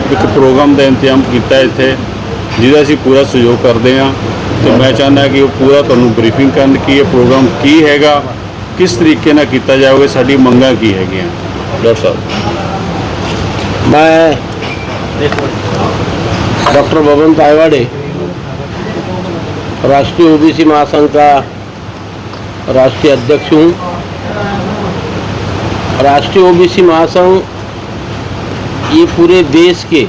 एक प्रोग्राम का इंतजाम किया इत्थे जिहदा असीं पूरा सहयोग करते हैं। तो मैं चाहना कि वो पूरा तुहानूं ब्रीफिंग करन कि ये प्रोग्राम की हैगा, किस तरीके नाल कीता जाओगे, साडी मंगां की हैगियां। डॉक्टर साहब, मैं डॉक्टर बबन तायवाड़े राष्ट्रीय ओबीसी महासंघ का राष्ट्रीय अध्यक्ष हूँ। राष्ट्रीय ओबीसी महासंघ ये पूरे देश के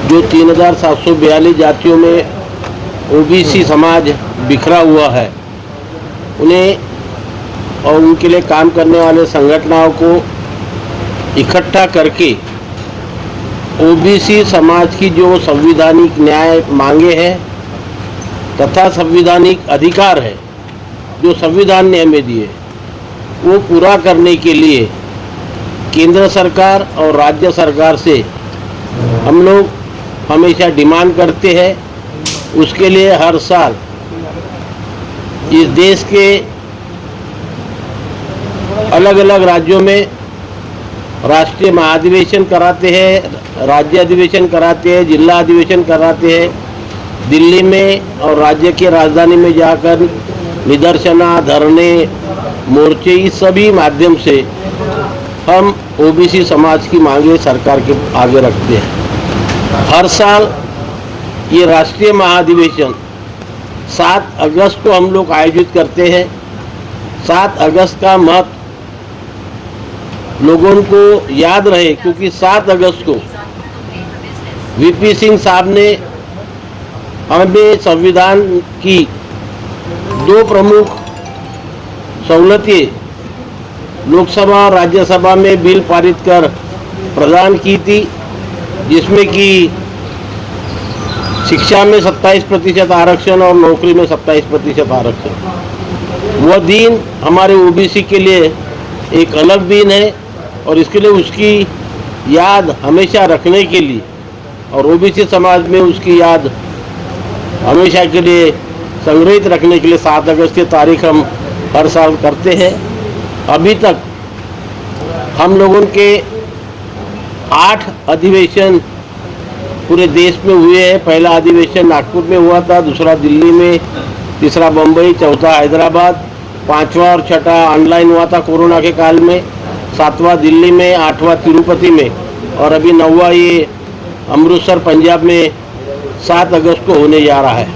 जो 3742 जातियों में ओबीसी समाज बिखरा हुआ है, उन्हें और उनके लिए काम करने वाले संगठनों को इकट्ठा करके ओबीसी समाज की जो संवैधानिक न्याय मांगे हैं तथा संवैधानिक अधिकार है जो संविधान ने हमें दिए, वो पूरा करने के लिए केंद्र सरकार और राज्य सरकार से हम लोग हमेशा डिमांड करते हैं। उसके लिए हर साल इस देश के अलग अलग राज्यों में राष्ट्रीय महाधिवेशन कराते हैं, राज्य अधिवेशन कराते हैं, जिला अधिवेशन कराते हैं। दिल्ली में और राज्य की राजधानी में जाकर निदर्शना, धरने, मोर्चे, इस सभी माध्यम से हम ओबीसी समाज की मांगे सरकार के आगे रखते हैं। हर साल ये राष्ट्रीय महाधिवेशन 7 अगस्त को हम लोग आयोजित करते हैं। 7 अगस्त का महत्व लोगों को याद रहे, क्योंकि 7 अगस्त को वीपी सिंह साहब ने हमें संविधान की 2 प्रमुख सहूलतें लोकसभा और राज्यसभा में बिल पारित कर प्रदान की थी, जिसमें कि शिक्षा में 27% आरक्षण और नौकरी में 27% आरक्षण। वह दिन हमारे ओबीसी के लिए एक अलग दिन है और इसके लिए उसकी याद हमेशा रखने के लिए और ओबीसी समाज में उसकी याद हमेशा के लिए संग्रहित रखने के लिए 7 अगस्त की तारीख हम हर साल करते हैं। अभी तक हम लोगों के 8 अधिवेशन पूरे देश में हुए हैं। पहला अधिवेशन नागपुर में हुआ था, दूसरा दिल्ली में, तीसरा बम्बई, चौथा हैदराबाद, 5वां और 6ठा ऑनलाइन हुआ था कोरोना के काल में, 7वां दिल्ली में, 8वां तिरुपति में और अभी 9वां ये अमृतसर पंजाब में 7 अगस्त को होने जा रहा है।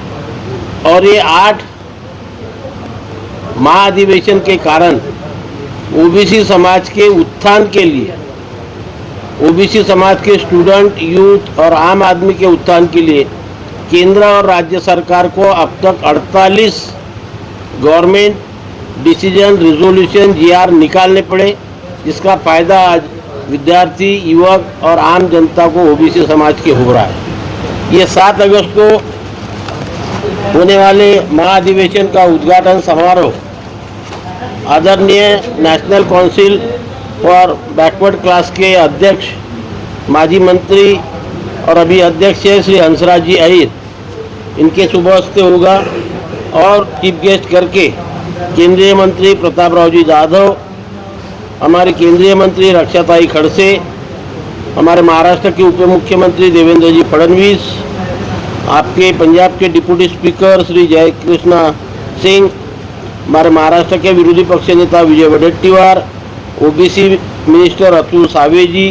और ये 8 महाधिवेशन के कारण ओबीसी समाज के उत्थान के लिए, ओबीसी समाज के स्टूडेंट, यूथ और आम आदमी के उत्थान के लिए केंद्र और राज्य सरकार को अब तक 48 गवर्नमेंट डिसीजन, रिजोल्यूशन, जीआर निकालने पड़े, जिसका फायदा आज विद्यार्थी, युवक और आम जनता को ओबीसी समाज के हो रहा है। ये 7 अगस्त को होने वाले महाधिवेशन का उद्घाटन समारोह आदरणीय national council for backward class के अध्यक्ष, माजी मंत्री और अभी अध्यक्ष है श्री हंसराज जी अहिर, इनके शुभ हस्ते होगा। और चीफ गेस्ट करके केंद्रीय मंत्री प्रताप राव जी जाधव, हमारे केंद्रीय मंत्री रक्षाताई खड़से, हमारे महाराष्ट्र के उप मुख्यमंत्री देवेंद्र जी फडणवीस, आपके पंजाब के डिप्टी स्पीकर श्री जयकृष्णा सिंह, हमारे महाराष्ट्र के विरोधी पक्ष नेता विजय वडेट्टीवार, ओबीसी मिनिस्टर अतुल सावे जी,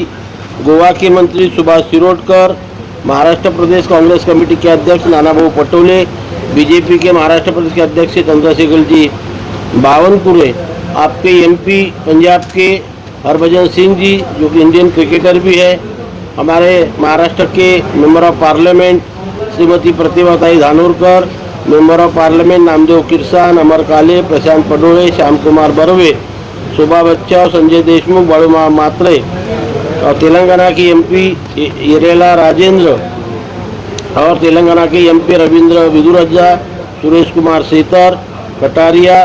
गोवा के मंत्री सुभाष शिरोडकर, महाराष्ट्र प्रदेश कांग्रेस कमेटी के अध्यक्ष नानाभाऊ पटोले, बीजेपी के महाराष्ट्र प्रदेश के अध्यक्ष चंद्रशेखर जी बावनकुरे, आपके एमपी पंजाब के हरभजन सिंह जी जो कि इंडियन क्रिकेटर भी है, हमारे महाराष्ट्र के member of parliament Shrimati Pratibhatai Dhanorkar, member of parliament Namdev Kirsan, Amar Kale, Prashant Padole, Shyam Kumar Barve, शोभा बच्चा, संजय देशमुख, बाळूमा मात्रे, और तेलंगाना की एमपी इरेला राजेंद्र और तेलंगाना के एमपी रविंद्र विदुरज्जा, सुरेश कुमार सेतर, कटारिया,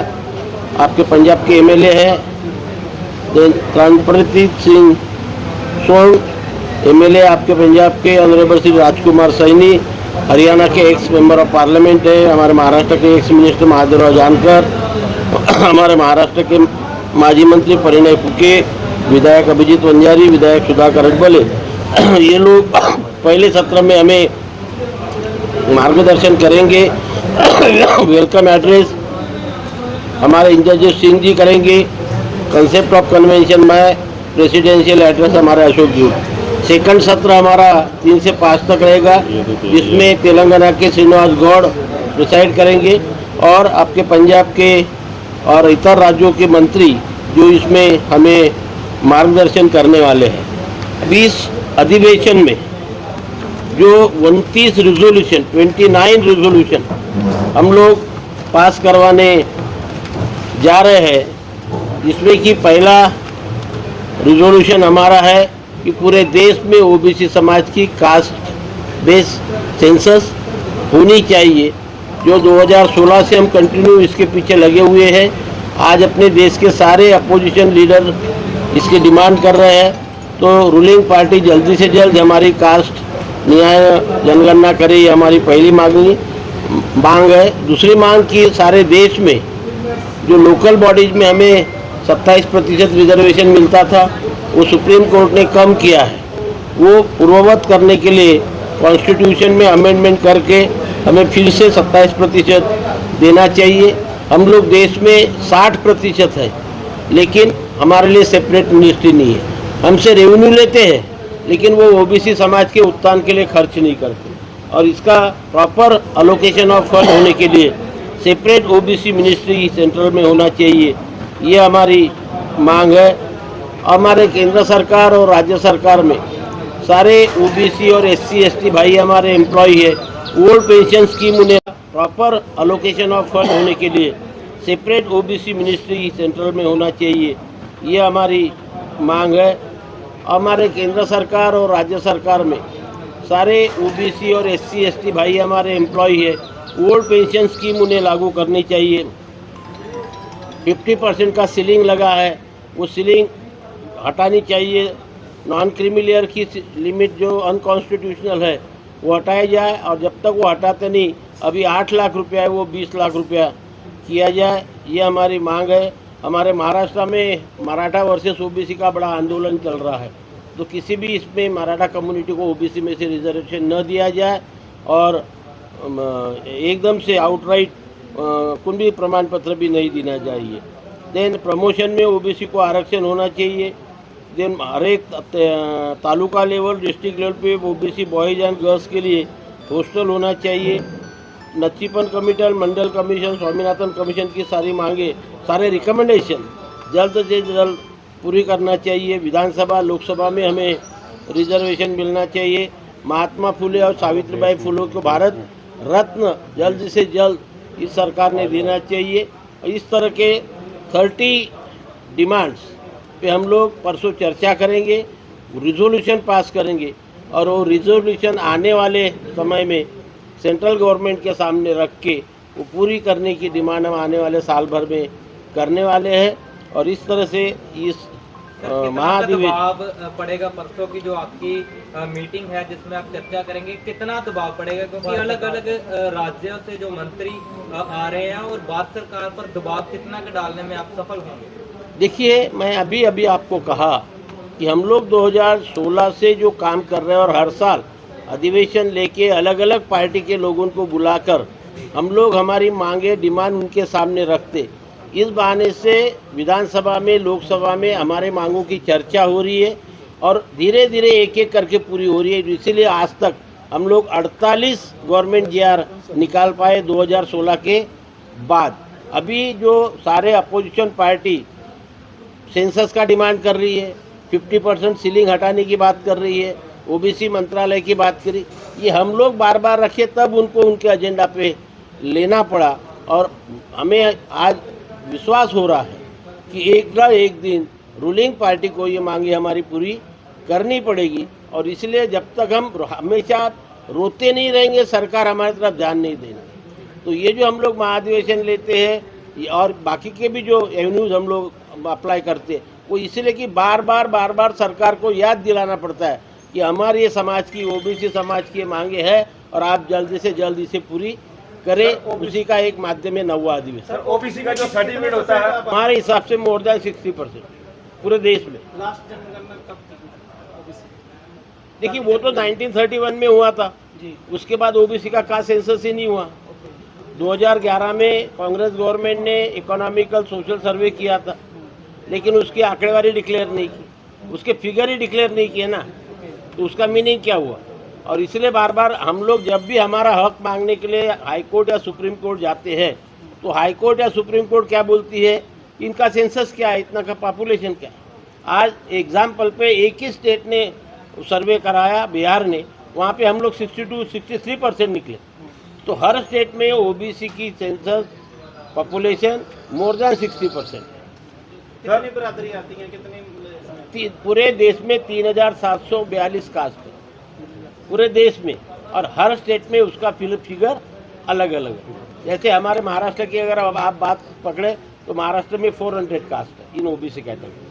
आपके पंजाब के एमएलए हैं रणप्रीत सिंह सोन, एमएलए आपके पंजाब के ऑनरेबल श्री राजकुमार सैनी, हरियाणा के एक्स मेंबर ऑफ पार्लियामेंट है, हमारे महाराष्ट्र के एक्स मिनिस्टर महादेवराव जानकर, हमारे महाराष्ट्र के माजी मंत्री परिणय फुके, विधायक अभिजीत वंजारी, विधायक सुधाकर अकबले, ये लोग पहले सत्र में हमें मार्गदर्शन करेंगे। वेलकम एड्रेस हमारे इंद्रजीत सिंह जी करेंगे। कंसेप्ट ऑफ कन्वेंशन में प्रेसिडेंशियल एड्रेस हमारे अशोक जी। सेकंड सत्र हमारा 3 से 5 तक रहेगा, जिसमें तेलंगाना के श्रीनिवास गौड़ प्रिसाइड करेंगे और आपके पंजाब के और इतर राज्यों के मंत्री जो इसमें हमें मार्गदर्शन करने वाले हैं। अभी इस अधिवेशन में जो 29 रिजोल्यूशन हम लोग पास करवाने जा रहे हैं, जिसमें कि पहला रिजोल्यूशन हमारा है कि पूरे देश में ओबीसी समाज की कास्ट बेस सेंसस होनी चाहिए, जो 2016 से हम कंटिन्यू इसके पीछे लगे हुए हैं। आज अपने देश के सारे अपोजिशन लीडर इसकी डिमांड कर रहे हैं, तो रूलिंग पार्टी जल्दी से जल्द हमारी कास्ट न्याय जनगणना करे, ये हमारी पहली मांग है। दूसरी मांग की सारे देश में जो लोकल बॉडीज में हमें 27% रिजर्वेशन मिलता था, वो सुप्रीम कोर्ट ने कम किया है। वो पूर्ववत करने के लिए कॉन्स्टिट्यूशन में अमेंडमेंट करके हमें फिर से 27% देना चाहिए। हम लोग देश में 60% है, लेकिन हमारे लिए सेपरेट मिनिस्ट्री नहीं है। हमसे रेवेन्यू लेते हैं, लेकिन वो ओबीसी समाज के उत्थान के लिए खर्च नहीं करते, और इसका प्रॉपर अलोकेशन ऑफ फंड होने के लिए सेपरेट ओबीसी मिनिस्ट्री सेंट्रल में होना चाहिए, ये हमारी मांग है। हमारे केंद्र सरकार और राज्य सरकार में सारे ओबीसी और एससी एसटी भाई हमारे एम्प्लॉय है। ओल्ड पेंशन स्कीम उन्हें प्रॉपर अलोकेशन ऑफ फंड होने के लिए सेपरेट ओबीसी मिनिस्ट्री सेंट्रल में होना चाहिए, ये हमारी मांग है। हमारे केंद्र सरकार और राज्य सरकार में सारे ओबीसी और एससी एसटी भाई हमारे एम्प्लॉय है। ओल्ड पेंशन स्कीम उन्हें लागू करनी चाहिए। 50% का सीलिंग लगा है, वो सीलिंग हटानी चाहिए। नॉन क्रीमी लेयर की लिमिट जो अनकॉन्स्टिट्यूशनल है वो हटाया जाए, और जब तक वो हटाते नहीं, अभी 8 लाख रुपया है वो 20 लाख रुपया किया जाए, ये हमारी मांग है। हमारे महाराष्ट्र में मराठा वर्सेस ओबीसी का बड़ा आंदोलन चल रहा है, तो किसी भी इसमें मराठा कम्युनिटी को ओबीसी में से रिजर्वेशन न दिया जाए, और एकदम से आउटराइट कुंभी प्रमाण पत्र भी नहीं देना चाहिए। देन प्रमोशन में ओबीसी को आरक्षण होना चाहिए। देन हर एक तालुका लेवल, डिस्ट्रिक्ट लेवल पे ओबीसी बॉयज़ एंड गर्ल्स के लिए हॉस्टल होना चाहिए। नच्छीपन कमीशन, मंडल कमीशन, स्वामीनाथन कमीशन की सारी मांगे, सारे रिकमेंडेशन जल्द से जल्द पूरी करना चाहिए। विधानसभा लोकसभा में हमें रिजर्वेशन मिलना चाहिए। महात्मा फुले और सावित्रीबाई फुले को भारत रत्न जल्द से जल्द इस सरकार ने देना चाहिए। इस तरह के 30 डिमांड्स पे हम लोग परसों चर्चा करेंगे, रिजोल्यूशन पास करेंगे, और वो रिजोल्यूशन आने वाले समय में सेंट्रल गवर्नमेंट के सामने रख के वो पूरी करने की डिमांड हम आने वाले साल भर में करने वाले हैं। और इस तरह से इस दबाव पड़ेगा परसों की जो आपकी मीटिंग है जिसमें आप चर्चा करेंगे, कितना दबाव पड़ेगा? क्योंकि अलग अलग राज्यों से जो मंत्री आ रहे हैं, और भारत सरकार पर दबाव कितना का डालने में आप सफल होंगे? देखिए, मैं अभी आपको कहा कि हम लोग 2016 से जो काम कर रहे हैं, और हर साल अधिवेशन लेके अलग अलग पार्टी के लोगों को बुलाकर हम लोग हमारी मांगे, डिमांड उनके सामने रखते। इस बहाने से विधानसभा में, लोकसभा में हमारे मांगों की चर्चा हो रही है, और धीरे धीरे एक एक करके पूरी हो रही है। इसीलिए आज तक हम लोग 48 गवर्नमेंट जीआर निकाल पाए 2016 के बाद। अभी जो सारे अपोजिशन पार्टी सेंसस का डिमांड कर रही है, 50% सीलिंग हटाने की बात कर रही है, ओबीसी मंत्रालय की बात करी, ये हम लोग बार बार रखे, तब उनको उनके एजेंडा पे लेना पड़ा। और हमें आज विश्वास हो रहा है कि एक ना एक दिन रूलिंग पार्टी को ये मांगे हमारी पूरी करनी पड़ेगी। और इसलिए जब तक हम हमेशा रोते नहीं रहेंगे, सरकार हमारी तरफ ध्यान नहीं देंगे। तो ये जो हम लोग महाधिवेशन लेते हैं और बाकी के भी जो एवेन्यूज हम लोग अप्लाई करते हैं, वो इसलिए कि बार बार सरकार को याद दिलाना पड़ता है कि हमारे ये समाज की, ओबीसी समाज की मांगे हैं, और आप जल्दी से जल्द इसे पूरी करें। उसी का एक माध्यम है 9वां अधिवेशन। ओबीसी का जो सर्टिफिकेट होता है हमारे हिसाब से मोर देन 60% पूरे देश में। देखिए वो तो 1931 में हुआ था, उसके बाद ओबीसी का कास्ट सेंसस ही नहीं हुआ। 2011 में कांग्रेस गवर्नमेंट ने इकोनॉमिकल सोशल सर्वे किया था, लेकिन उसकी आंकड़ेवारी डिक्लेयर नहीं की, उसके फिगर ही डिक्लेयर नहीं किए ना, तो उसका मीनिंग क्या हुआ। और इसलिए बार बार हम लोग जब भी हमारा हक मांगने के लिए हाई कोर्ट या सुप्रीम कोर्ट जाते हैं, तो हाई कोर्ट या सुप्रीम कोर्ट क्या बोलती है, इनका सेंसस क्या है, इतना का पॉपुलेशन क्या है। आज एग्जाम्पल पे एक ही स्टेट ने सर्वे कराया, बिहार ने, वहाँ पे हम लोग 62-63% निकले। तो हर स्टेट में ओबीसी की सेंसस पॉपुलेशन मोर देन 60%। कितनी बिरादरी आती है, कितनी पूरे देश में 3742 कास्ट है पूरे देश में, और हर स्टेट में उसका फिगर अलग अलग है। जैसे हमारे महाराष्ट्र की अगर आप बात पकड़े तो महाराष्ट्र में 400 कास्ट है इन ओबीसी कैटेगरी,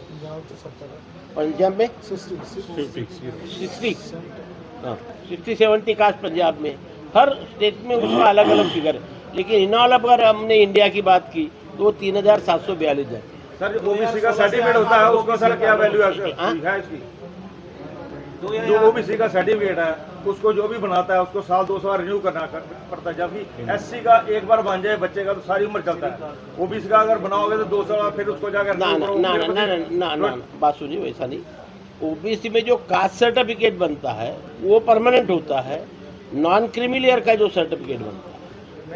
पंजाब में 60-70 कास्ट पंजाब में, हर स्टेट में उसका अलग अलग फिगर है। लेकिन इन ऑल अगर हमने इंडिया की बात की तो वो 3742 जाती है। सर जो ओबीसी का सर्टिफिकेट होता है उसका सर क्या वैल्यू है इसकी? जो ओबीसी का सर्टिफिकेट है उसको जो भी बनाता है उसको साल 2 साल रिन्यू करना पड़ता है, जबकि एससी का एक बार बन जाए बच्चे का तो सारी उम्र चलता है। ओबीसी का अगर बनाओगे तो 2 साल फिर उसको जाकर ना बात सुनिए, वैसा नहीं। ओबीसी में जो कास्ट सर्टिफिकेट बनता है वो परमानेंट होता है, नॉन क्रीमिलियर का जो सर्टिफिकेट बनता है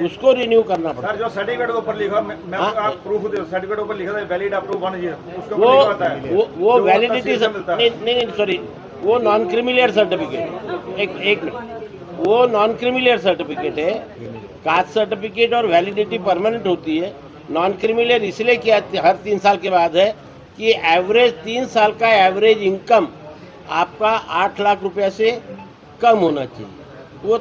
उसको रिन्यू करना पड़ता है। सर जो सर्टिफिकेट के ऊपर लिखा, मैं आप प्रूफ दे, सर्टिफिकेट ऊपर लिखा था वैलिड अप टू 1 ईयर, उसके ऊपर लिखा होता है वो वैलिडिटी नहीं सॉरी, वो नॉन क्रीमिलियर सर्टिफिकेट, एक वो नॉन क्रीमिलियर सर्टिफिकेट है। कास्ट सर्टिफिकेट और वैलिडिटी परमानेंट होती है। नॉन क्रीमिलियर इसलिए किया हर 3 साल के बाद है कि एवरेज 3 साल का एवरेज इनकम आपका 8 लाख रुपया से कम होना चाहिए। वो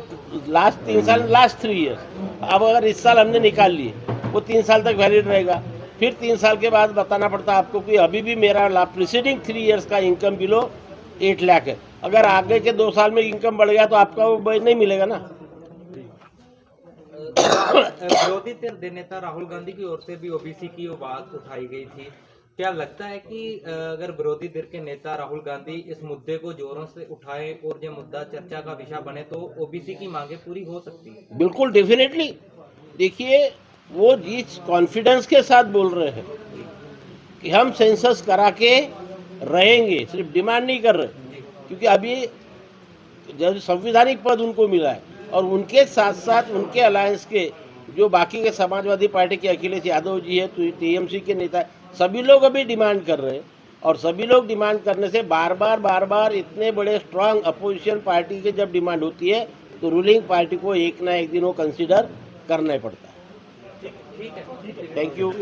लास्ट 3 साल, लास्ट 3 ईयर्स। अब अगर इस साल हमने निकाल लिए वो 3 साल तक वैलिड रहेगा, फिर 3 साल के बाद बताना पड़ता है आपको कि अभी भी मेरा प्रीसीडिंग 3 ईयर्स का इनकम बिलो 8 लाख है। अगर आगे के 2 साल में इनकम बढ़ गया तो आपका वो नहीं मिलेगा ना। विरोधी दल नेता राहुल गांधी की ओर से भी ओबीसी की वो बात उठाई गई थी। क्या लगता है कि अगर विरोधी दल के नेता राहुल गांधी इस मुद्दे को जोरों से उठाए और ये मुद्दा चर्चा का विषय बने तो ओबीसी की मांगे पूरी हो सकती है? बिल्कुल, डेफिनेटली। देखिए वो जिस कॉन्फिडेंस के साथ बोल रहे हैं कि हम सेंसस करा के रहेंगे, सिर्फ डिमांड नहीं कर रहे, क्योंकि अभी जब संवैधानिक पद उनको मिला है और उनके साथ साथ उनके अलायंस के जो बाकी के समाजवादी पार्टी के अखिलेश यादव जी है, तो टीएमसी के नेता, सभी लोग अभी डिमांड कर रहे हैं। और सभी लोग डिमांड करने से बार बार इतने बड़े स्ट्रांग अपोजिशन पार्टी की जब डिमांड होती है तो रूलिंग पार्टी को एक ना एक दिन वो कंसिडर करना ही पड़ता है। ठीक है, थैंक यू।